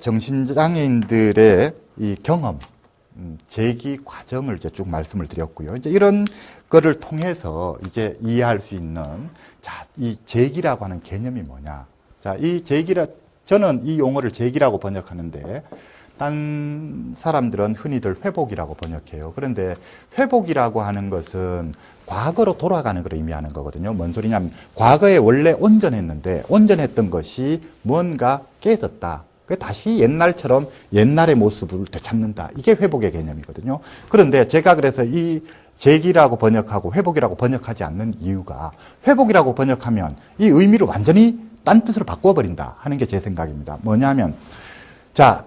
정신장애인들의 이 경험, 재기 과정을 이제 쭉 말씀을 드렸고요. 이제 이런 거를 통해서 이제 이해할 수 있는, 자, 이 재기라고 하는 개념이 뭐냐. 자, 이 재기라, 저는 이 용어를 재기라고 번역하는데, 딴 사람들은 흔히들 회복이라고 번역해요. 그런데 회복이라고 하는 것은 과거로 돌아가는 걸 의미하는 거거든요. 뭔 소리냐면, 과거에 원래 온전했는데, 온전했던 것이 뭔가 깨졌다. 다시 옛날처럼 옛날의 모습을 되찾는다. 이게 회복의 개념이거든요. 그런데 제가 그래서 이 재기라고 번역하고 회복이라고 번역하지 않는 이유가, 회복이라고 번역하면 이 의미를 완전히 딴 뜻으로 바꿔버린다 하는 게 제 생각입니다. 뭐냐면, 자,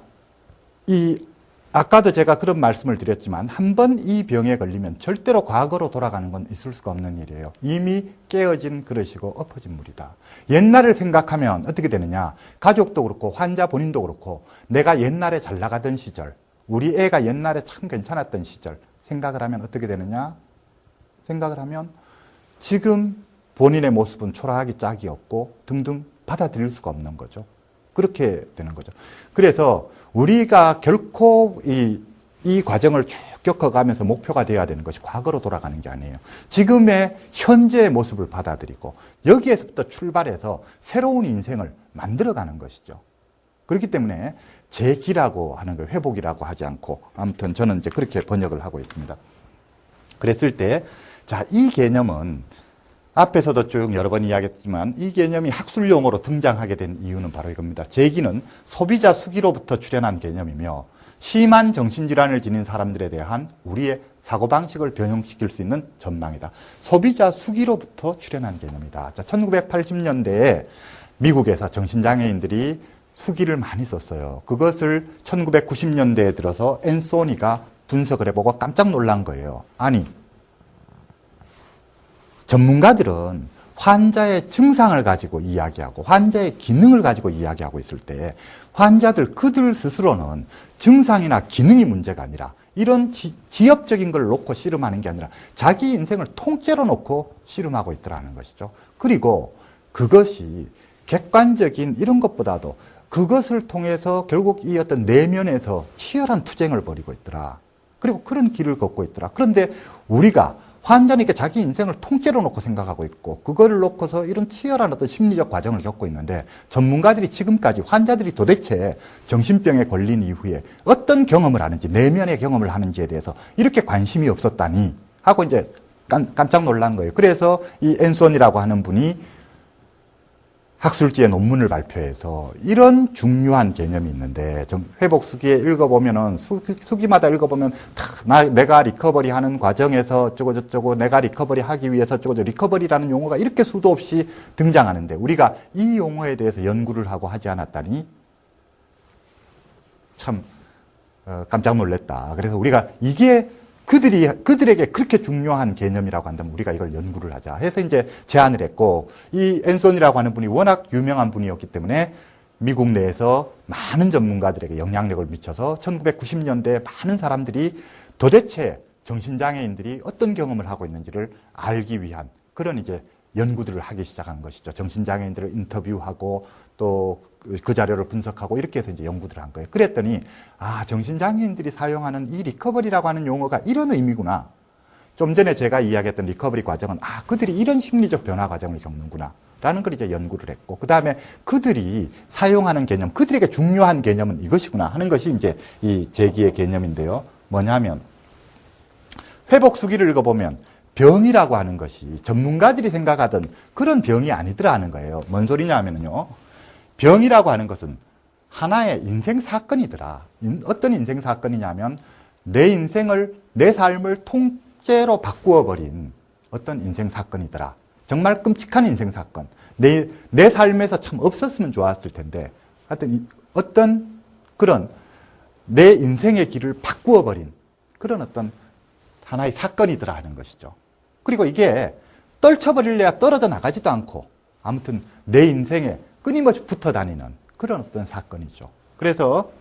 아까도 제가 그런 말씀을 드렸지만, 한 번 이 병에 걸리면 절대로 과거로 돌아가는 건 있을 수가 없는 일이에요. 이미 깨어진 그릇이고 엎어진 물이다. 옛날을 생각하면 어떻게 되느냐. 가족도 그렇고 환자 본인도 그렇고, 내가 옛날에 잘 나가던 시절, 우리 애가 옛날에 참 괜찮았던 시절 생각을 하면 어떻게 되느냐. 생각을 하면 지금 본인의 모습은 초라하기 짝이 없고 등등 받아들일 수가 없는 거죠. 그렇게 되는 거죠. 그래서 우리가 결코 이 과정을 쭉 겪어가면서 목표가 되어야 되는 것이 과거로 돌아가는 게 아니에요. 지금의 현재의 모습을 받아들이고 여기에서부터 출발해서 새로운 인생을 만들어가는 것이죠. 그렇기 때문에 재기라고 하는 걸 회복이라고 하지 않고, 아무튼 저는 이제 그렇게 번역을 하고 있습니다. 그랬을 때, 자, 이 개념은 앞에서도 쭉 여러 번 이야기했지만 이 개념이 학술 용어로 등장하게 된 이유는 바로 이겁니다. 재기는 소비자 수기로부터 출현한 개념이며, 심한 정신질환을 지닌 사람들에 대한 우리의 사고방식을 변형시킬 수 있는 전망이다. 소비자 수기로부터 출현한 개념이다. 자, 1980년대에 미국에서 정신장애인들이 수기를 많이 썼어요. 그것을 1990년대에 들어서 앤소니가 분석을 해보고 깜짝 놀란 거예요. 아니, 전문가들은 환자의 증상을 가지고 이야기하고 환자의 기능을 가지고 이야기하고 있을 때, 환자들 그들 스스로는 증상이나 기능이 문제가 아니라 이런 지엽적인 걸 놓고 씨름하는 게 아니라 자기 인생을 통째로 놓고 씨름하고 있더라는 것이죠. 그리고 그것이 객관적인 이런 것보다도 그것을 통해서 결국 이 어떤 내면에서 치열한 투쟁을 벌이고 있더라. 그리고 그런 길을 걷고 있더라. 그런데 우리가 환자니까 자기 인생을 통째로 놓고 생각하고 있고, 그거를 놓고서 이런 치열한 어떤 심리적 과정을 겪고 있는데, 전문가들이 지금까지 환자들이 도대체 정신병에 걸린 이후에 어떤 경험을 하는지, 내면의 경험을 하는지에 대해서 이렇게 관심이 없었다니 하고 이제 깜짝 놀란 거예요. 그래서 이 앤손이라고 하는 분이 학술지에 논문을 발표해서 이런 중요한 개념이 있는데, 회복 수기에 읽어보면은, 수기마다 읽어보면 내가 리커버리 하는 과정에서 어쩌고저쩌고, 내가 리커버리 하기 위해서 어쩌고저쩌고, 리커버리라는 용어가 이렇게 수도 없이 등장하는데, 우리가 이 용어에 대해서 연구를 하고 하지 않았다니 참 깜짝 놀랐다. 그래서 우리가 이게 그들에게 그렇게 중요한 개념이라고 한다면 우리가 이걸 연구를 하자 해서 이제 제안을 했고, 이 앤손이라고 하는 분이 워낙 유명한 분이었기 때문에 미국 내에서 많은 전문가들에게 영향력을 미쳐서 1990년대에 많은 사람들이 도대체 정신장애인들이 어떤 경험을 하고 있는지를 알기 위한 그런 이제 연구들을 하기 시작한 것이죠. 정신장애인들을 인터뷰하고 또 그 자료를 분석하고 이렇게 해서 이제 연구들을 한 거예요. 그랬더니, 아, 정신장애인들이 사용하는 이 리커버리라고 하는 용어가 이런 의미구나. 좀 전에 제가 이야기했던 리커버리 과정은, 아, 그들이 이런 심리적 변화 과정을 겪는구나. 라는 걸 이제 연구를 했고, 그 다음에 그들이 사용하는 개념, 그들에게 중요한 개념은 이것이구나 하는 것이 이제 이 재기의 개념인데요. 뭐냐면, 회복 수기를 읽어보면 병이라고 하는 것이 전문가들이 생각하던 그런 병이 아니더라 하는 거예요. 뭔 소리냐 하면요. 병이라고 하는 것은 하나의 인생 사건이더라. 어떤 인생 사건이냐면 내 삶을 통째로 바꾸어 버린 어떤 인생 사건이더라. 정말 끔찍한 인생 사건. 내 삶에서 참 없었으면 좋았을 텐데, 하여튼 어떤 그런 내 인생의 길을 바꾸어 버린 그런 어떤 하나의 사건이더라 하는 것이죠. 그리고 이게 떨쳐버릴래야 떨어져 나가지도 않고, 아무튼 내 인생에 끊임없이 붙어 다니는 그런 어떤 사건이죠. 그래서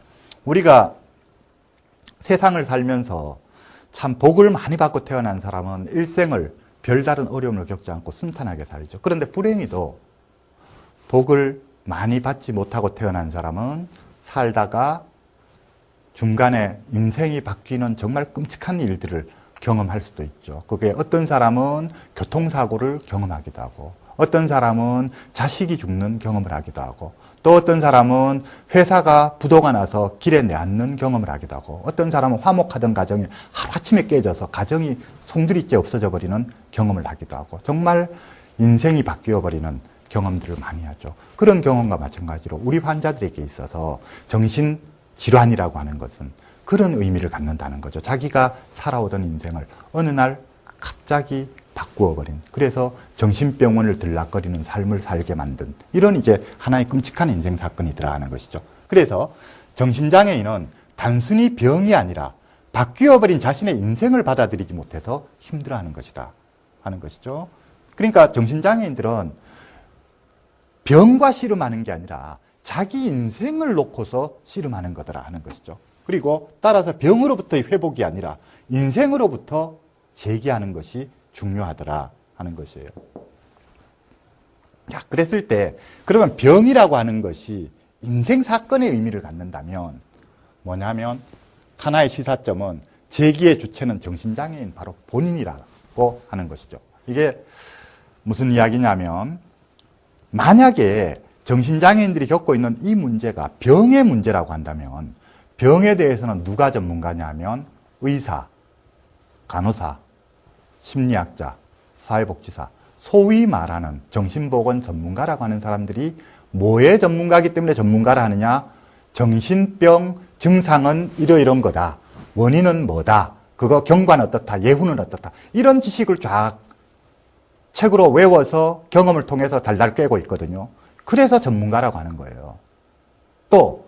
우리가 세상을 살면서 참 복을 많이 받고 태어난 사람은 일생을 별다른 어려움을 겪지 않고 순탄하게 살죠. 그런데 불행히도 복을 많이 받지 못하고 태어난 사람은 살다가 중간에 인생이 바뀌는 정말 끔찍한 일들을 경험할 수도 있죠. 그게 어떤 사람은 교통사고를 경험하기도 하고, 어떤 사람은 자식이 죽는 경험을 하기도 하고, 또 어떤 사람은 회사가 부도가 나서 길에 내앉는 경험을 하기도 하고, 어떤 사람은 화목하던 가정이 하루아침에 깨져서 가정이 송두리째 없어져 버리는 경험을 하기도 하고, 정말 인생이 바뀌어 버리는 경험들을 많이 하죠. 그런 경험과 마찬가지로 우리 환자들에게 있어서 정신질환이라고 하는 것은 그런 의미를 갖는다는 거죠. 자기가 살아오던 인생을 어느 날 갑자기 바꾸어버린, 그래서 정신병원을 들락거리는 삶을 살게 만든 이런 이제 하나의 끔찍한 인생 사건이 들어가는 것이죠. 그래서 정신장애인은 단순히 병이 아니라 바뀌어버린 자신의 인생을 받아들이지 못해서 힘들어하는 것이다 하는 것이죠. 그러니까 정신장애인들은 병과 씨름하는 게 아니라 자기 인생을 놓고서 씨름하는 거더라 하는 것이죠. 그리고 따라서 병으로부터의 회복이 아니라 인생으로부터 재기하는 것이 중요하더라 하는 것이에요. 자, 그랬을 때 그러면 병이라고 하는 것이 인생 사건의 의미를 갖는다면 뭐냐면 하나의 시사점은 재기의 주체는 정신장애인 바로 본인이라고 하는 것이죠. 이게 무슨 이야기냐면 만약에 정신장애인들이 겪고 있는 이 문제가 병의 문제라고 한다면 병에 대해서는 누가 전문가냐면 의사, 간호사, 심리학자, 사회복지사, 소위 말하는 정신보건 전문가라고 하는 사람들이 뭐의 전문가이기 때문에 전문가라 하느냐? 정신병 증상은 이러이런 거다. 원인은 뭐다. 그거 경과는 어떻다. 예후는 어떻다. 이런 지식을 쫙 책으로 외워서 경험을 통해서 달달 꿰고 있거든요. 그래서 전문가라고 하는 거예요. 또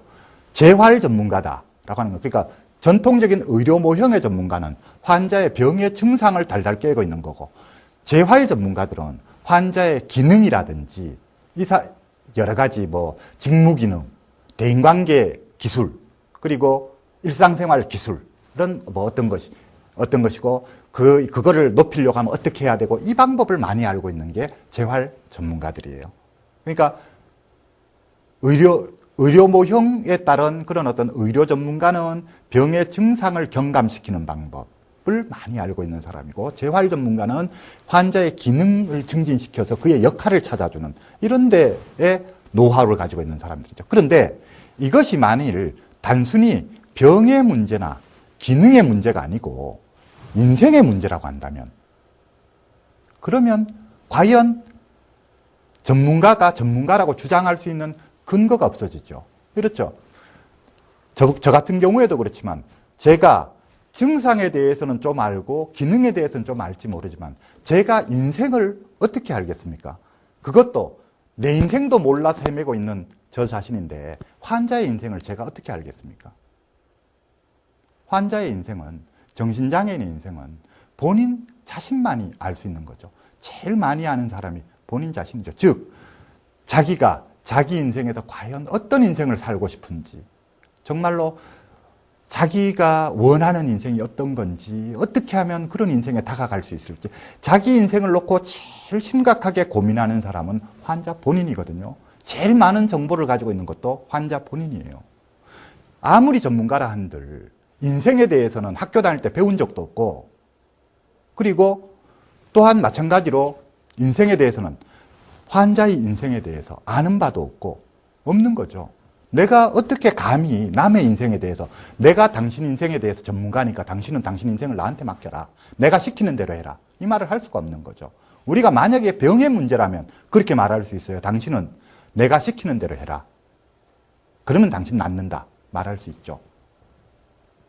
재활 전문가다라고 하는 거. 그러니까 전통적인 의료 모형의 전문가는 환자의 병의 증상을 달달 꿰고 있는 거고, 재활 전문가들은 환자의 기능이라든지 여러 가지 뭐 직무 기능, 대인관계 기술, 그리고 일상생활 기술, 이런 뭐 어떤 것이고 그거를 높이려고 하면 어떻게 해야 되고, 이 방법을 많이 알고 있는 게 재활 전문가들이에요. 그러니까 의료 모형에 따른 그런 어떤 의료 전문가는 병의 증상을 경감시키는 방법을 많이 알고 있는 사람이고, 재활 전문가는 환자의 기능을 증진시켜서 그의 역할을 찾아주는 이런 데에 노하우를 가지고 있는 사람들이죠. 그런데 이것이 만일 단순히 병의 문제나 기능의 문제가 아니고 인생의 문제라고 한다면, 그러면 과연 전문가가 전문가라고 주장할 수 있는 근거가 없어지죠. 그렇죠? 저 같은 경우에도 그렇지만 제가 증상에 대해서는 좀 알고 기능에 대해서는 좀 알지 모르지만 제가 인생을 어떻게 알겠습니까? 그것도 내 인생도 몰라서 헤매고 있는 저 자신인데 환자의 인생을 제가 어떻게 알겠습니까? 환자의 인생은, 정신장애인의 인생은 본인 자신만이 알 수 있는 거죠. 제일 많이 아는 사람이 본인 자신이죠. 즉 자기가 자기 인생에서 과연 어떤 인생을 살고 싶은지, 정말로 자기가 원하는 인생이 어떤 건지, 어떻게 하면 그런 인생에 다가갈 수 있을지, 자기 인생을 놓고 제일 심각하게 고민하는 사람은 환자 본인이거든요. 제일 많은 정보를 가지고 있는 것도 환자 본인이에요. 아무리 전문가라 한들 인생에 대해서는 학교 다닐 때 배운 적도 없고, 그리고 또한 마찬가지로 인생에 대해서는 환자의 인생에 대해서 아는 바도 없고 없는 거죠. 내가 어떻게 감히 남의 인생에 대해서, 내가 당신 인생에 대해서 전문가니까 당신은 당신 인생을 나한테 맡겨라, 내가 시키는 대로 해라, 이 말을 할 수가 없는 거죠. 우리가 만약에 병의 문제라면 그렇게 말할 수 있어요. 당신은 내가 시키는 대로 해라, 그러면 당신 낫는다 말할 수 있죠.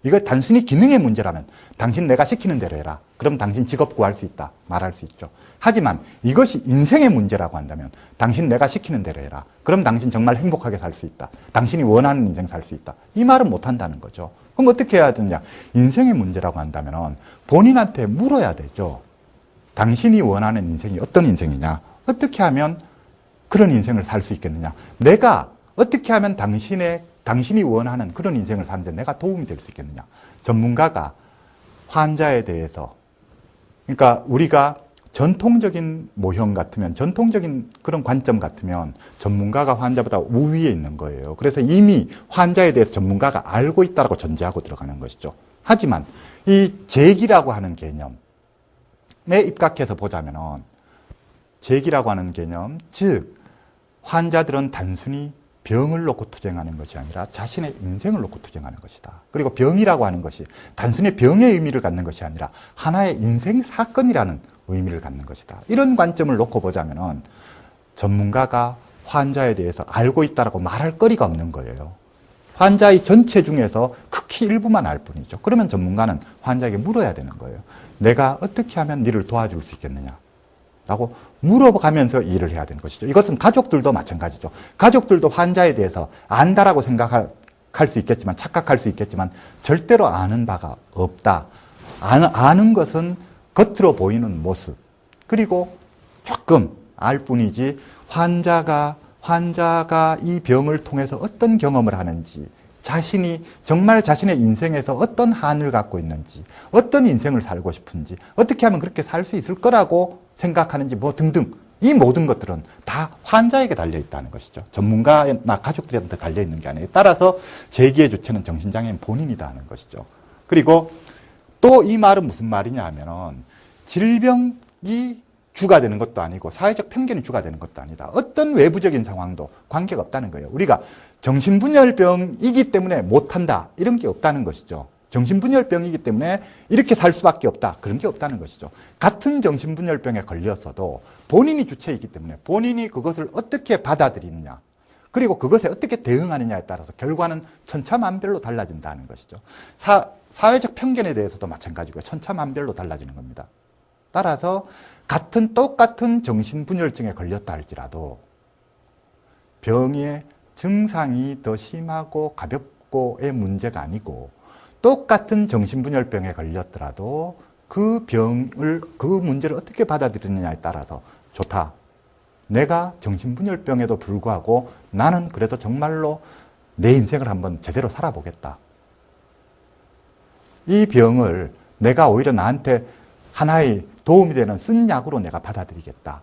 이거 단순히 기능의 문제라면 당신 내가 시키는 대로 해라, 그럼 당신 직업 구할 수 있다 말할 수 있죠. 하지만 이것이 인생의 문제라고 한다면 당신 내가 시키는 대로 해라, 그럼 당신 정말 행복하게 살 수 있다, 당신이 원하는 인생 살 수 있다, 이 말은 못한다는 거죠. 그럼 어떻게 해야 되느냐? 인생의 문제라고 한다면 본인한테 물어야 되죠. 당신이 원하는 인생이 어떤 인생이냐, 어떻게 하면 그런 인생을 살 수 있겠느냐, 내가 어떻게 하면 당신이 원하는 그런 인생을 사는데 내가 도움이 될 수 있겠느냐. 전문가가 환자에 대해서, 그러니까 우리가 전통적인 모형 같으면, 전통적인 그런 관점 같으면 전문가가 환자보다 우위에 있는 거예요. 그래서 이미 환자에 대해서 전문가가 알고 있다고 전제하고 들어가는 것이죠. 하지만 이 재기라고 하는 개념에 입각해서 보자면은, 재기라고 하는 개념, 즉 환자들은 단순히 병을 놓고 투쟁하는 것이 아니라 자신의 인생을 놓고 투쟁하는 것이다. 그리고 병이라고 하는 것이 단순히 병의 의미를 갖는 것이 아니라 하나의 인생 사건이라는 의미를 갖는 것이다. 이런 관점을 놓고 보자면은 전문가가 환자에 대해서 알고 있다라고 말할 거리가 없는 거예요. 환자의 전체 중에서 극히 일부만 알 뿐이죠. 그러면 전문가는 환자에게 물어야 되는 거예요. 내가 어떻게 하면 너를 도와줄 수 있겠느냐? 라고 물어가면서 일을 해야 되는 것이죠. 이것은 가족들도 마찬가지죠. 가족들도 환자에 대해서 안다라고 생각할 수 있겠지만, 착각할 수 있겠지만 절대로 아는 바가 없다. 아는 것은 겉으로 보이는 모습, 그리고 조금 알 뿐이지, 환자가 이 병을 통해서 어떤 경험을 하는지, 자신이 정말 자신의 인생에서 어떤 한을 갖고 있는지, 어떤 인생을 살고 싶은지, 어떻게 하면 그렇게 살 수 있을 거라고 생각하는지 뭐 등등, 이 모든 것들은 다 환자에게 달려있다는 것이죠. 전문가나 가족들한테 달려있는 게 아니에요. 따라서 재기의 주체는 정신장애인 본인이다 하는 것이죠. 그리고 또 이 말은 무슨 말이냐 하면은, 질병이 주가 되는 것도 아니고 사회적 편견이 주가 되는 것도 아니다. 어떤 외부적인 상황도 관계가 없다는 거예요. 우리가 정신분열병이기 때문에 못한다, 이런 게 없다는 것이죠. 정신분열병이기 때문에 이렇게 살 수밖에 없다, 그런 게 없다는 것이죠. 같은 정신분열병에 걸렸어도 본인이 주체이기 때문에 본인이 그것을 어떻게 받아들이느냐, 그리고 그것에 어떻게 대응하느냐에 따라서 결과는 천차만별로 달라진다는 것이죠. 사회적 편견에 대해서도 마찬가지고요. 천차만별로 달라지는 겁니다. 따라서 똑같은 정신분열증에 걸렸다 할지라도 병의 증상이 더 심하고 가볍고의 문제가 아니고, 똑같은 정신분열병에 걸렸더라도 그 문제를 어떻게 받아들이느냐에 따라서 좋다. 내가 정신분열병에도 불구하고 나는 그래도 정말로 내 인생을 한번 제대로 살아보겠다. 이 병을 내가 오히려 나한테 하나의 도움이 되는 쓴 약으로 내가 받아들이겠다.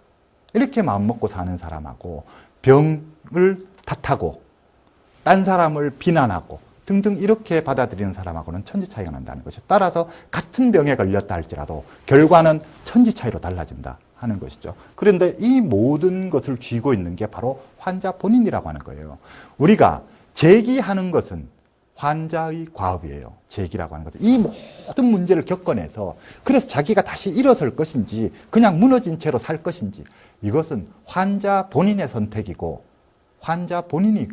이렇게 마음먹고 사는 사람하고, 병을 탓하고 딴 사람을 비난하고 등등 이렇게 받아들이는 사람하고는 천지 차이가 난다는 것이죠. 따라서 같은 병에 걸렸다 할지라도 결과는 천지 차이로 달라진다 하는 것이죠. 그런데 이 모든 것을 쥐고 있는 게 바로 환자 본인이라고 하는 거예요. 우리가 재기하는 것은 환자의 과업이에요. 재기라고 하는 것은 이 모든 문제를 겪어내서, 그래서 자기가 다시 일어설 것인지 그냥 무너진 채로 살 것인지, 이것은 환자 본인의 선택이고, 환자 본인이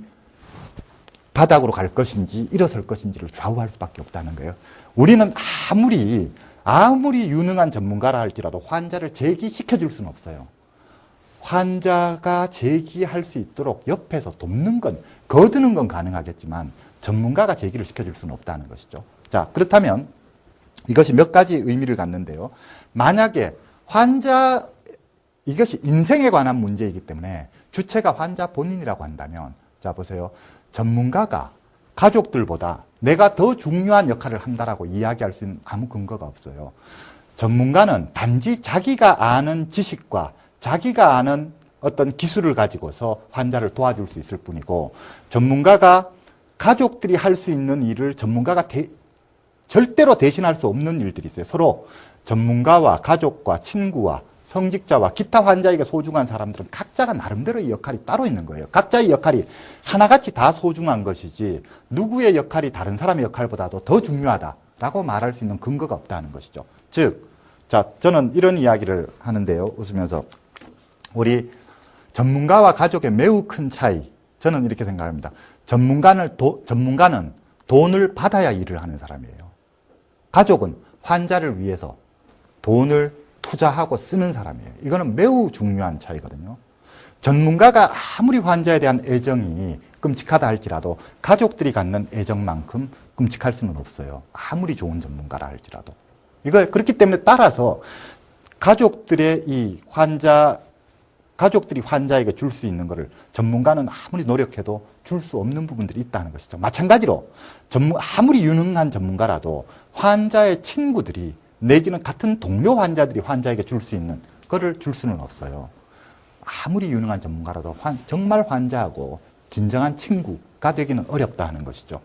바닥으로 갈 것인지 일어설 것인지를 좌우할 수밖에 없다는 거예요. 우리는 아무리 유능한 전문가라 할지라도 환자를 재기시켜 줄 수는 없어요. 환자가 재기할 수 있도록 옆에서 돕는 건, 거드는 건 가능하겠지만 전문가가 재기를 시켜줄 수는 없다는 것이죠. 자, 그렇다면 이것이 몇 가지 의미를 갖는데요. 만약에 이것이 인생에 관한 문제이기 때문에 주체가 환자 본인이라고 한다면, 자 보세요. 전문가가 가족들보다 내가 더 중요한 역할을 한다라고 이야기할 수 있는 아무 근거가 없어요. 전문가는 단지 자기가 아는 지식과 자기가 아는 어떤 기술을 가지고서 환자를 도와줄 수 있을 뿐이고, 전문가가 가족들이 할 수 있는 일을 전문가가 절대로 대신할 수 없는 일들이 있어요. 서로 전문가와 가족과 친구와 성직자와 기타 환자에게 소중한 사람들은 각자가 나름대로의 역할이 따로 있는 거예요. 각자의 역할이 하나같이 다 소중한 것이지, 누구의 역할이 다른 사람의 역할보다도 더 중요하다라고 말할 수 있는 근거가 없다는 것이죠. 즉, 자, 저는 이런 이야기를 하는데요. 웃으면서, 우리 전문가와 가족의 매우 큰 차이, 저는 이렇게 생각합니다. 전문가는 돈을 받아야 일을 하는 사람이에요. 가족은 환자를 위해서 돈을 투자하고 쓰는 사람이에요. 이거는 매우 중요한 차이거든요. 전문가가 아무리 환자에 대한 애정이 끔찍하다 할지라도 가족들이 갖는 애정만큼 끔찍할 수는 없어요. 아무리 좋은 전문가라 할지라도. 그렇기 때문에 따라서 가족들이 환자에게 줄 수 있는 것을 전문가는 아무리 노력해도 줄 수 없는 부분들이 있다는 것이죠. 마찬가지로 아무리 유능한 전문가라도 환자의 친구들이 내지는 같은 동료 환자들이 환자에게 줄 수 있는 그거를 줄 수는 없어요. 아무리 유능한 전문가라도 정말 환자하고 진정한 친구가 되기는 어렵다 하는 것이죠.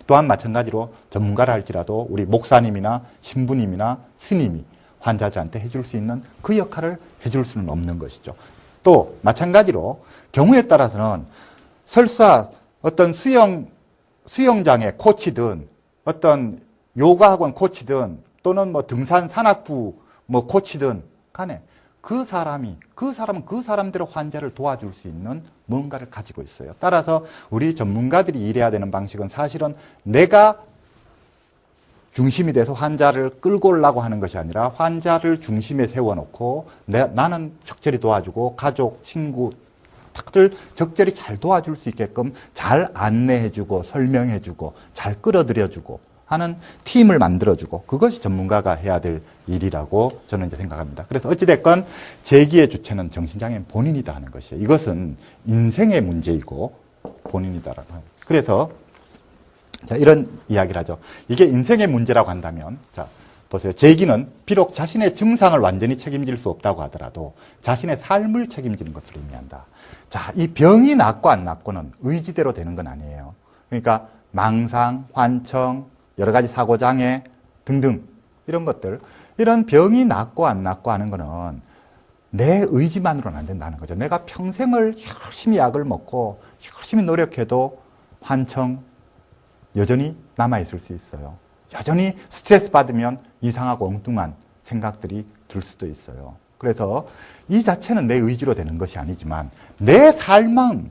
또한 마찬가지로 전문가라 할지라도 우리 목사님이나 신부님이나 스님이 환자들한테 해줄 수 있는 그 역할을 해줄 수는 없는 것이죠. 또 마찬가지로 경우에 따라서는 설사 어떤 수영장의 코치든 어떤 요가 학원 코치든 또는 뭐 등산 산악부 뭐 코치든 간에 그 사람은 그 사람대로 환자를 도와줄 수 있는 뭔가를 가지고 있어요. 따라서 우리 전문가들이 일해야 되는 방식은 사실은 내가 중심이 돼서 환자를 끌고 오려고 하는 것이 아니라 환자를 중심에 세워놓고 나는 적절히 도와주고 가족, 친구 들 적절히 잘 도와줄 수 있게끔 잘 안내해주고 설명해주고 잘 끌어들여주고 하는 팀을 만들어주고 그것이 전문가가 해야 될 일이라고 저는 이제 생각합니다. 그래서 어찌됐건 재기의 주체는 정신장애인 본인이다 하는 것이에요. 이것은 인생의 문제이고 본인이다라고 하는 거예요. 그래서 자, 이런 이야기를 하죠. 이게 인생의 문제라고 한다면 자, 보세요. 재기는 비록 자신의 증상을 완전히 책임질 수 없다고 하더라도 자신의 삶을 책임지는 것을 의미한다. 자, 이 병이 낫고 안 낫고는 의지대로 되는 건 아니에요. 그러니까 망상, 환청, 여러 가지 사고장애 등등 이런 것들, 이런 병이 낫고 안 낫고 하는 거는 내 의지만으로는 안 된다는 거죠. 내가 평생을 열심히 약을 먹고 열심히 노력해도 환청 여전히 남아있을 수 있어요. 여전히 스트레스 받으면 이상하고 엉뚱한 생각들이 들 수도 있어요. 그래서 이 자체는 내 의지로 되는 것이 아니지만 내 삶은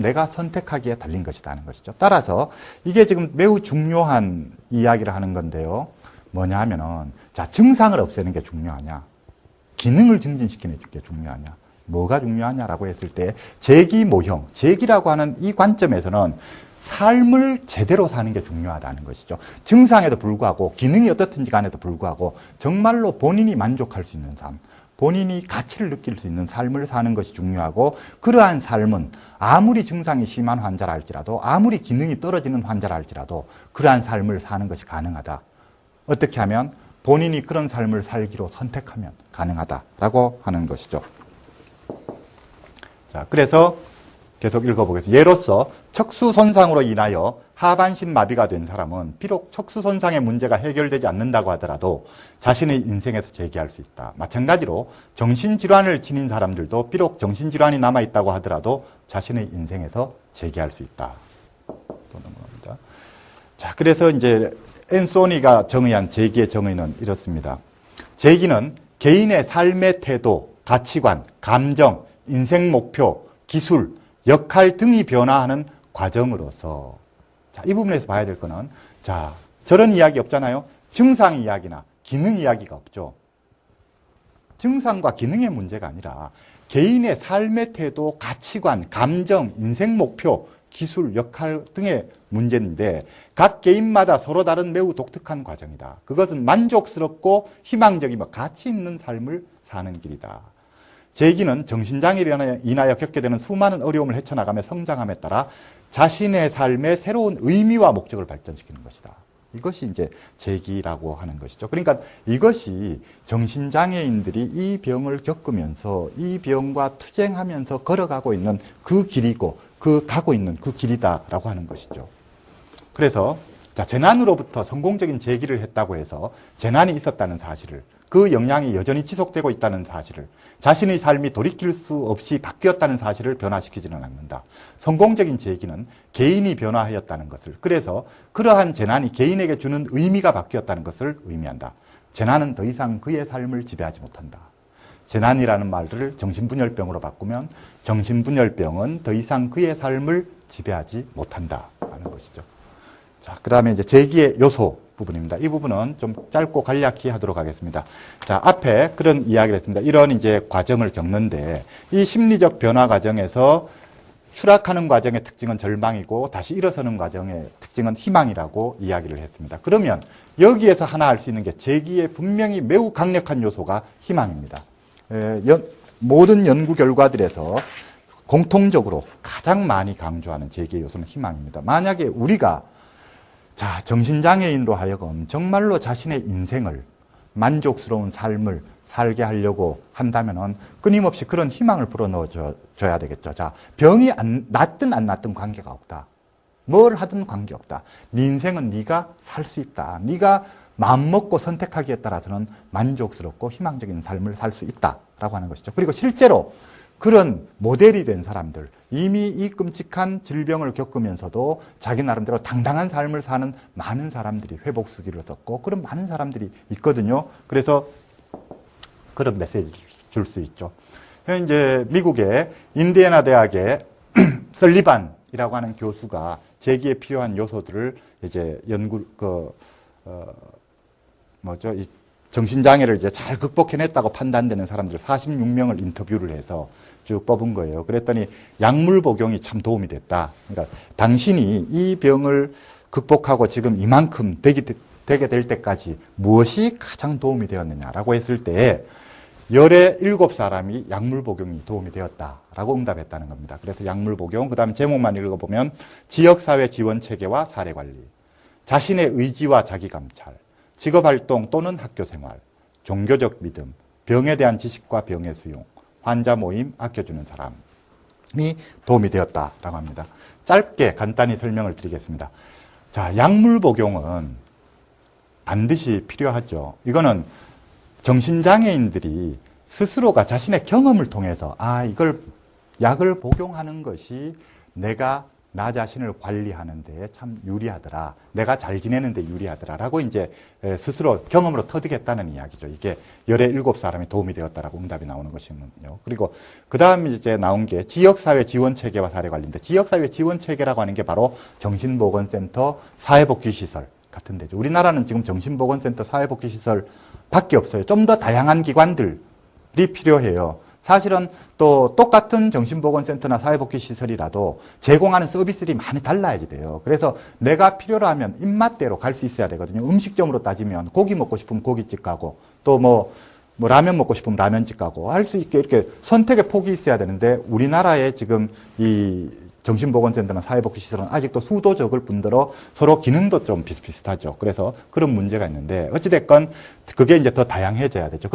내가 선택하기에 달린 것이다 하는 것이죠. 따라서 이게 지금 매우 중요한 이야기를 하는 건데요. 뭐냐 하면은 자, 증상을 없애는 게 중요하냐? 기능을 증진시키는 게 중요하냐? 뭐가 중요하냐라고 했을 때 재기 모형, 재기라고 하는 이 관점에서는 삶을 제대로 사는 게 중요하다는 것이죠. 증상에도 불구하고 기능이 어떻든지 간에도 불구하고 정말로 본인이 만족할 수 있는 삶, 본인이 가치를 느낄 수 있는 삶을 사는 것이 중요하고 그러한 삶은 아무리 증상이 심한 환자라 할지라도 아무리 기능이 떨어지는 환자라 할지라도 그러한 삶을 사는 것이 가능하다. 어떻게 하면 본인이 그런 삶을 살기로 선택하면 가능하다라고 하는 것이죠. 자, 그래서 계속 읽어보겠습니다. 예로서 척수 손상으로 인하여 하반신 마비가 된 사람은 비록 척수 손상의 문제가 해결되지 않는다고 하더라도 자신의 인생에서 재기할 수 있다. 마찬가지로 정신질환을 지닌 사람들도 비록 정신질환이 남아있다고 하더라도 자신의 인생에서 재기할 수 있다. 또 넘어갑니다. 자, 그래서 이제 앤소니가 정의한 재기의 정의는 이렇습니다. 재기는 개인의 삶의 태도, 가치관, 감정, 인생 목표, 기술, 역할 등이 변화하는 과정으로서 자, 이 부분에서 봐야 될 거는 자, 저런 이야기 없잖아요. 증상 이야기나 기능 이야기가 없죠. 증상과 기능의 문제가 아니라 개인의 삶의 태도, 가치관, 감정, 인생 목표, 기술, 역할 등의 문제인데 각 개인마다 서로 다른 매우 독특한 과정이다. 그것은 만족스럽고 희망적이며 가치 있는 삶을 사는 길이다. 재기는 정신장애로 인하여 겪게 되는 수많은 어려움을 헤쳐나가며 성장함에 따라 자신의 삶의 새로운 의미와 목적을 발전시키는 것이다. 이것이 이제 재기라고 하는 것이죠. 그러니까 이것이 정신장애인들이 이 병을 겪으면서 이 병과 투쟁하면서 걸어가고 있는 그 길이고 가고 있는 그 길이다라고 하는 것이죠. 그래서 자, 재난으로부터 성공적인 재기를 했다고 해서 재난이 있었다는 사실을 그 영향이 여전히 지속되고 있다는 사실을 자신의 삶이 돌이킬 수 없이 바뀌었다는 사실을 변화시키지는 않는다. 성공적인 재기는 개인이 변화하였다는 것을 그래서 그러한 재난이 개인에게 주는 의미가 바뀌었다는 것을 의미한다. 재난은 더 이상 그의 삶을 지배하지 못한다. 재난이라는 말을 정신분열병으로 바꾸면 정신분열병은 더 이상 그의 삶을 지배하지 못한다라는 것이죠. 자, 그 다음에 이제 재기의 요소 부분입니다. 이 부분은 좀 짧고 간략히 하도록 하겠습니다. 자, 앞에 그런 이야기를 했습니다. 이런 이제 과정을 겪는데 이 심리적 변화 과정에서 추락하는 과정의 특징은 절망이고 다시 일어서는 과정의 특징은 희망이라고 이야기를 했습니다. 그러면 여기에서 하나 알 수 있는 게 재기에 분명히 매우 강력한 요소가 희망입니다. 모든 연구 결과들에서 공통적으로 가장 많이 강조하는 재기의 요소는 희망입니다. 만약에 우리가 자, 정신장애인으로 하여금 정말로 자신의 인생을 만족스러운 삶을 살게 하려고 한다면은 끊임없이 그런 희망을 불어넣어 줘야 되겠죠. 자, 병이 낫든 안 낫든 관계가 없다. 뭘 하든 관계없다. 네 인생은 네가 살 수 있다. 네가 마음먹고 선택하기에 따라서는 만족스럽고 희망적인 삶을 살 수 있다라고 하는 것이죠. 그리고 실제로 그런 모델이 된 사람들, 이미 이 끔찍한 질병을 겪으면서도 자기 나름대로 당당한 삶을 사는 많은 사람들이 회복수기를 썼고 그런 많은 사람들이 있거든요. 그래서 그런 메시지를 줄 수 있죠. 이제 미국의 인디애나 대학의 설리반이라고 하는 교수가 재기에 필요한 요소들을 이제 이 정신장애를 이제 잘 극복해냈다고 판단되는 사람들 46명을 인터뷰를 해서 쭉 뽑은 거예요. 그랬더니 약물 복용이 참 도움이 됐다. 그러니까 당신이 이 병을 극복하고 지금 이만큼 되게 될 때까지 무엇이 가장 도움이 되었느냐라고 했을 때 열의 7사람이 약물 복용이 도움이 되었다라고 응답했다는 겁니다. 그래서 약물 복용, 그 다음에 제목만 읽어보면 지역사회 지원 체계와 사례관리, 자신의 의지와 자기감찰, 직업활동 또는 학교생활, 종교적 믿음, 병에 대한 지식과 병의 수용, 환자 모임, 아껴주는 사람이 도움이 되었다라고 합니다. 짧게 간단히 설명을 드리겠습니다. 자, 약물 복용은 반드시 필요하죠. 이거는 정신장애인들이 스스로가 자신의 경험을 통해서 이걸 약을 복용하는 것이 내가 나 자신을 관리하는 데 참 유리하더라. 내가 잘 지내는 데 유리하더라. 라고 이제 스스로 경험으로 터득했다는 이야기죠. 이게 열의 7사람이 도움이 되었다라고 응답이 나오는 것이군요. 그리고 그 다음에 이제 나온 게 지역사회 지원체계와 사례관리인데 지역사회 지원체계라고 하는 게 바로 정신보건센터, 사회복지시설 같은 데죠. 우리나라는 지금 정신보건센터, 사회복지시설 밖에 없어요. 좀 더 다양한 기관들이 필요해요. 사실은 또 똑같은 정신보건센터나 사회복지시설이라도 제공하는 서비스들이 많이 달라야지 돼요. 그래서 내가 필요로 하면 입맛대로 갈 수 있어야 되거든요. 음식점으로 따지면 고기 먹고 싶으면 고깃집 가고 또 뭐 라면 먹고 싶으면 라면집 가고 할 수 있게 이렇게 선택의 폭이 있어야 되는데 우리나라에 지금 이 정신보건센터나 사회복지시설은 아직도 수도 적을 뿐더러 서로 기능도 좀 비슷비슷하죠. 그래서 그런 문제가 있는데 어찌됐건 그게 이제 더 다양해져야 되죠.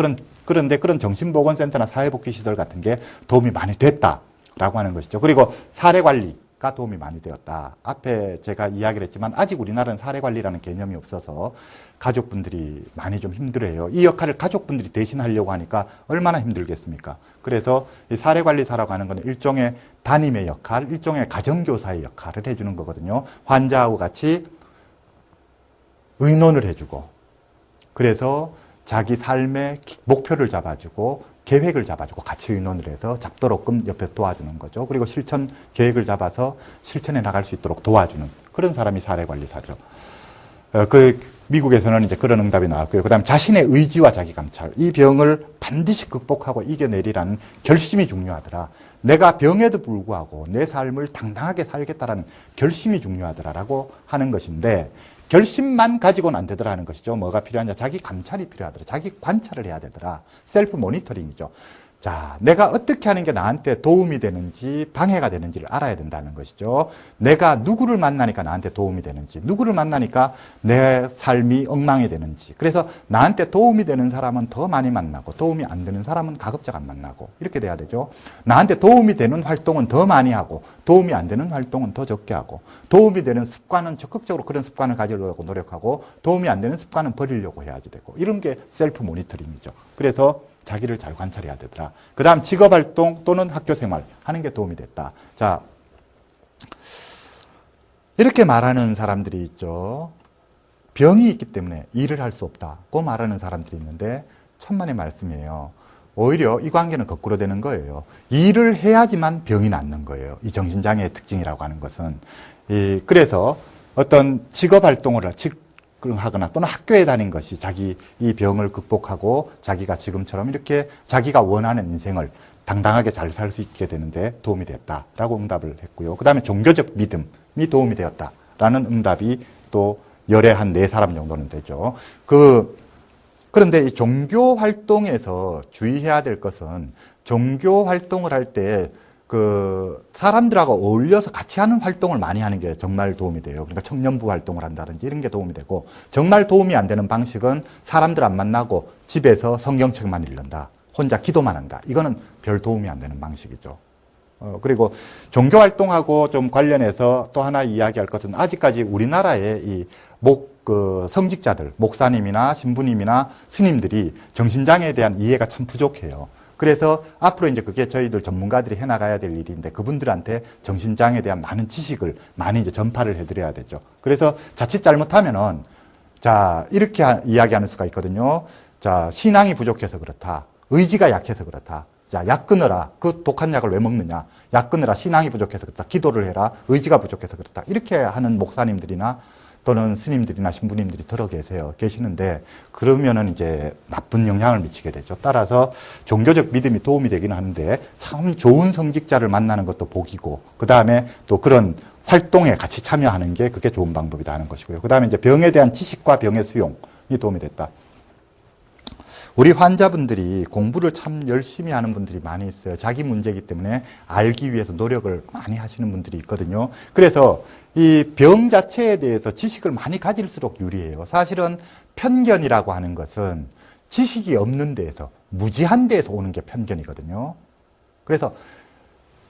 그런데 그런 정신보건센터나 사회복지시설 같은 게 도움이 많이 됐다라고 하는 것이죠. 그리고 사례관리가 도움이 많이 되었다. 앞에 제가 이야기를 했지만 아직 우리나라는 사례관리라는 개념이 없어서 가족분들이 많이 좀 힘들어해요. 이 역할을 가족분들이 대신 하려고 하니까 얼마나 힘들겠습니까? 그래서 이 사례관리사라고 하는 건 일종의 담임의 역할, 일종의 가정교사의 역할을 해주는 거거든요. 환자하고 같이 의논을 해주고 그래서 자기 삶의 목표를 잡아주고 계획을 잡아주고 같이 의논을 해서 잡도록끔 옆에 도와주는 거죠. 그리고 실천 계획을 잡아서 실천해 나갈 수 있도록 도와주는 그런 사람이 사례관리사죠. 미국에서는 이제 그런 응답이 나왔고요. 그 다음에 자신의 의지와 자기 감찰. 이 병을 반드시 극복하고 이겨내리라는 결심이 중요하더라. 내가 병에도 불구하고 내 삶을 당당하게 살겠다라는 결심이 중요하더라라고 하는 것인데 결심만 가지고는 안 되더라 하는 것이죠. 뭐가 필요하냐? 자기 감찰이 필요하더라. 자기 관찰을 해야 되더라. 셀프 모니터링이죠. 자, 내가 어떻게 하는 게 나한테 도움이 되는지 방해가 되는지를 알아야 된다는 것이죠. 내가 누구를 만나니까 나한테 도움이 되는지, 누구를 만나니까 내 삶이 엉망이 되는지. 그래서 나한테 도움이 되는 사람은 더 많이 만나고 도움이 안 되는 사람은 가급적 안 만나고 이렇게 돼야 되죠. 나한테 도움이 되는 활동은 더 많이 하고 도움이 안 되는 활동은 더 적게 하고 도움이 되는 습관은 적극적으로 그런 습관을 가지려고 노력하고 도움이 안 되는 습관은 버리려고 해야지 되고 이런 게 셀프 모니터링이죠. 그래서 자기를 잘 관찰해야 되더라. 그 다음 직업활동 또는 학교생활 하는 게 도움이 됐다. 자, 이렇게 말하는 사람들이 있죠. 병이 있기 때문에 일을 할 수 없다고 말하는 사람들이 있는데 천만의 말씀이에요. 오히려 이 관계는 거꾸로 되는 거예요. 일을 해야지만 병이 낫는 거예요. 이 정신장애의 특징이라고 하는 것은. 그래서 어떤 직업활동을 하거나 또는 학교에 다닌 것이 자기 이 병을 극복하고 자기가 지금처럼 이렇게 자기가 원하는 인생을 당당하게 잘 살 수 있게 되는데 도움이 됐다라고 응답을 했고요. 그 다음에 종교적 믿음이 도움이 되었다라는 응답이 또 열에 한 4사람 정도는 되죠. 그런데 이 종교 활동에서 주의해야 될 것은 종교 활동을 할 때 사람들하고 어울려서 같이 하는 활동을 많이 하는 게 정말 도움이 돼요. 그러니까 청년부 활동을 한다든지 이런 게 도움이 되고, 정말 도움이 안 되는 방식은 사람들 안 만나고 집에서 성경책만 읽는다. 혼자 기도만 한다. 이거는 별 도움이 안 되는 방식이죠. 그리고 종교 활동하고 좀 관련해서 또 하나 이야기할 것은, 아직까지 우리나라의 성직자들, 목사님이나 신부님이나 스님들이 정신장애에 대한 이해가 참 부족해요. 그래서 앞으로 이제 그게 저희들 전문가들이 해나가야 될 일인데, 그분들한테 정신장애에 대한 많은 지식을 많이 이제 전파를 해드려야 되죠. 그래서 자칫 잘못하면은, 자, 이렇게 이야기하는 수가 있거든요. 자, 신앙이 부족해서 그렇다. 의지가 약해서 그렇다. 자, 약 끊어라. 그 독한 약을 왜 먹느냐. 약 끊어라. 신앙이 부족해서 그렇다. 기도를 해라. 의지가 부족해서 그렇다. 이렇게 하는 목사님들이나 또는 스님들이나 신부님들이 들어 계시는데, 그러면은 이제 나쁜 영향을 미치게 되죠. 따라서 종교적 믿음이 도움이 되긴 하는데, 참 좋은 성직자를 만나는 것도 복이고, 그 다음에 또 그런 활동에 같이 참여하는 게 그게 좋은 방법이다 하는 것이고요. 그 다음에 이제 병에 대한 지식과 병의 수용이 도움이 됐다. 우리 환자분들이 공부를 참 열심히 하는 분들이 많이 있어요. 자기 문제이기 때문에 알기 위해서 노력을 많이 하시는 분들이 있거든요. 그래서 이 병 자체에 대해서 지식을 많이 가질수록 유리해요. 사실은 편견이라고 하는 것은 지식이 없는 데에서, 무지한 데에서 오는 게 편견이거든요. 그래서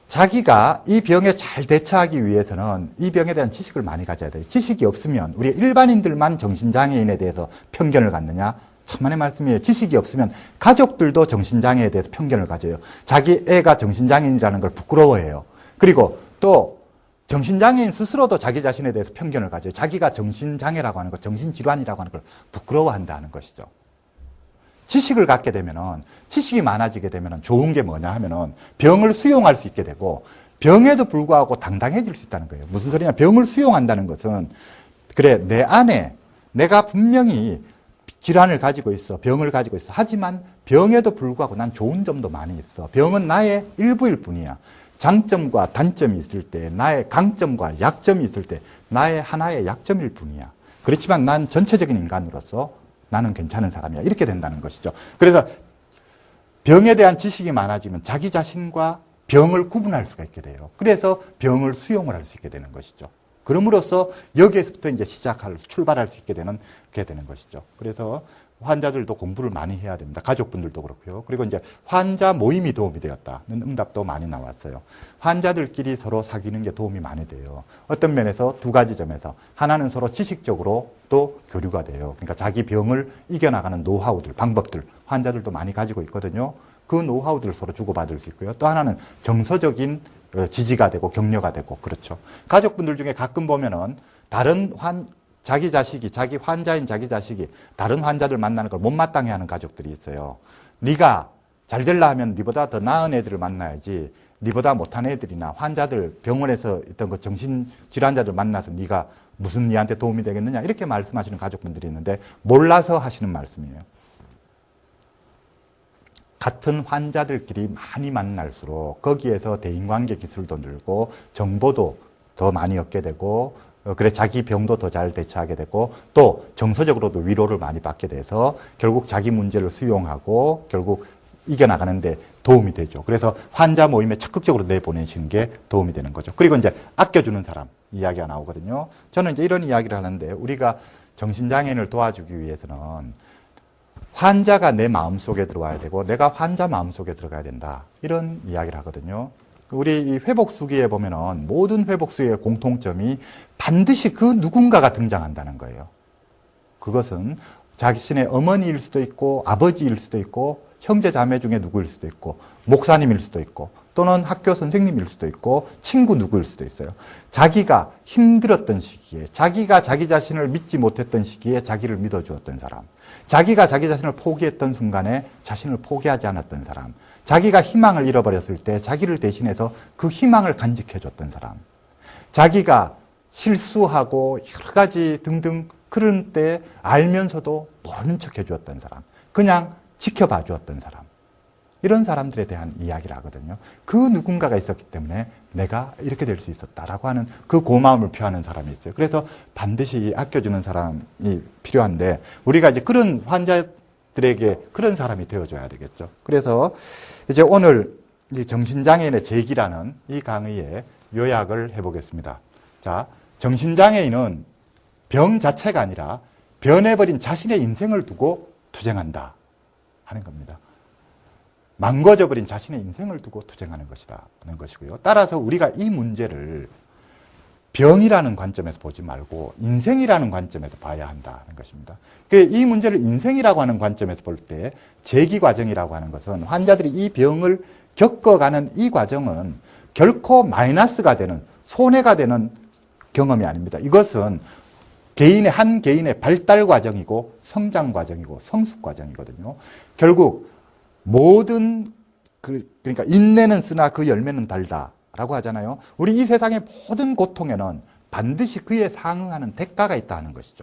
자기가 이 병에 잘 대처하기 위해서는 이 병에 대한 지식을 많이 가져야 돼요. 지식이 없으면, 우리 일반인들만 정신장애인에 대해서 편견을 갖느냐? 천만의 말씀이에요. 지식이 없으면 가족들도 정신장애에 대해서 편견을 가져요. 자기 애가 정신장애인이라는 걸 부끄러워해요. 그리고 또 정신장애인 스스로도 자기 자신에 대해서 편견을 가져요. 자기가 정신장애라고 하는 것, 정신질환이라고 하는 걸 부끄러워한다는 것이죠. 지식을 갖게 되면은, 지식이 많아지게 되면은 좋은 게 뭐냐 하면은 병을 수용할 수 있게 되고, 병에도 불구하고 당당해질 수 있다는 거예요. 무슨 소리냐? 병을 수용한다는 것은, 그래, 내 안에 내가 분명히 질환을 가지고 있어. 병을 가지고 있어. 하지만 병에도 불구하고 난 좋은 점도 많이 있어. 병은 나의 일부일 뿐이야. 장점과 단점이 있을 때, 나의 강점과 약점이 있을 때 나의 하나의 약점일 뿐이야. 그렇지만 난 전체적인 인간으로서 나는 괜찮은 사람이야. 이렇게 된다는 것이죠. 그래서 병에 대한 지식이 많아지면 자기 자신과 병을 구분할 수가 있게 돼요. 그래서 병을 수용을 할 수 있게 되는 것이죠. 그럼으로써 여기에서부터 이제 출발할 수 있게 되는 것이죠. 그래서 환자들도 공부를 많이 해야 됩니다. 가족분들도 그렇고요. 그리고 이제 환자 모임이 도움이 되었다는 응답도 많이 나왔어요. 환자들끼리 서로 사귀는 게 도움이 많이 돼요. 어떤 면에서 두 가지 점에서, 하나는 서로 지식적으로 또 교류가 돼요. 그러니까 자기 병을 이겨나가는 노하우들, 방법들, 환자들도 많이 가지고 있거든요. 그 노하우들을 서로 주고받을 수 있고요. 또 하나는 정서적인 지지가 되고 격려가 되고, 그렇죠. 가족분들 중에 가끔 보면은 자기 환자인 자기 자식이 다른 환자들 만나는 걸 못마땅해 하는 가족들이 있어요. 네가 잘 되려 하면 네보다 더 나은 애들을 만나야지, 네보다 못한 애들이나 환자들, 병원에서 있던 그 정신질환자들 만나서 네가 무슨 네한테 도움이 되겠느냐, 이렇게 말씀하시는 가족분들이 있는데, 몰라서 하시는 말씀이에요. 같은 환자들끼리 많이 만날수록 거기에서 대인관계 기술도 늘고 정보도 더 많이 얻게 되고, 그래 자기 병도 더 잘 대처하게 되고, 또 정서적으로도 위로를 많이 받게 돼서 결국 자기 문제를 수용하고 결국 이겨나가는데 도움이 되죠. 그래서 환자 모임에 적극적으로 내보내시는 게 도움이 되는 거죠. 그리고 이제 아껴주는 사람 이야기가 나오거든요. 저는 이제 이런 이야기를 하는데, 우리가 정신장애인을 도와주기 위해서는 환자가 내 마음속에 들어와야 되고 내가 환자 마음속에 들어가야 된다, 이런 이야기를 하거든요. 우리 이 회복수기에 보면은 모든 회복수기의 공통점이 반드시 그 누군가가 등장한다는 거예요. 그것은 자신의 어머니일 수도 있고 아버지일 수도 있고 형제 자매 중에 누구일 수도 있고 목사님일 수도 있고 또는 학교 선생님일 수도 있고 친구 누구일 수도 있어요. 자기가 힘들었던 시기에, 자기가 자기 자신을 믿지 못했던 시기에 자기를 믿어주었던 사람, 자기가 자기 자신을 포기했던 순간에 자신을 포기하지 않았던 사람, 자기가 희망을 잃어버렸을 때 자기를 대신해서 그 희망을 간직해줬던 사람, 자기가 실수하고 여러 가지 등등 그런 때 알면서도 모르는 척 해주었던 사람, 그냥 지켜봐 주었던 사람, 이런 사람들에 대한 이야기를 하거든요. 그 누군가가 있었기 때문에 내가 이렇게 될 수 있었다라고 하는 그 고마움을 표하는 사람이 있어요. 그래서 반드시 아껴주는 사람이 필요한데, 우리가 이제 그런 환자들에게 그런 사람이 되어줘야 되겠죠. 그래서 이제 오늘 이 정신장애인의 제기라는 이 강의에 요약을 해보겠습니다. 자, 정신장애인은 병 자체가 아니라 변해버린 자신의 인생을 두고 투쟁한다 하는 겁니다. 망가져버린 자신의 인생을 두고 투쟁하는 것이다 하는 것이고요. 따라서 우리가 이 문제를 병이라는 관점에서 보지 말고 인생이라는 관점에서 봐야 한다는 것입니다. 이 문제를 인생이라고 하는 관점에서 볼 때 재기 과정이라고 하는 것은 환자들이 이 병을 겪어가는 이 과정은 결코 마이너스가 되는, 손해가 되는 경험이 아닙니다. 이것은 한 개인의 발달 과정이고 성장 과정이고 성숙 과정이거든요. 결국 모든 그러니까 인내는 쓰나 그 열매는 달다 라고 하잖아요. 우리 이 세상의 모든 고통에는 반드시 그에 상응하는 대가가 있다는 것이죠.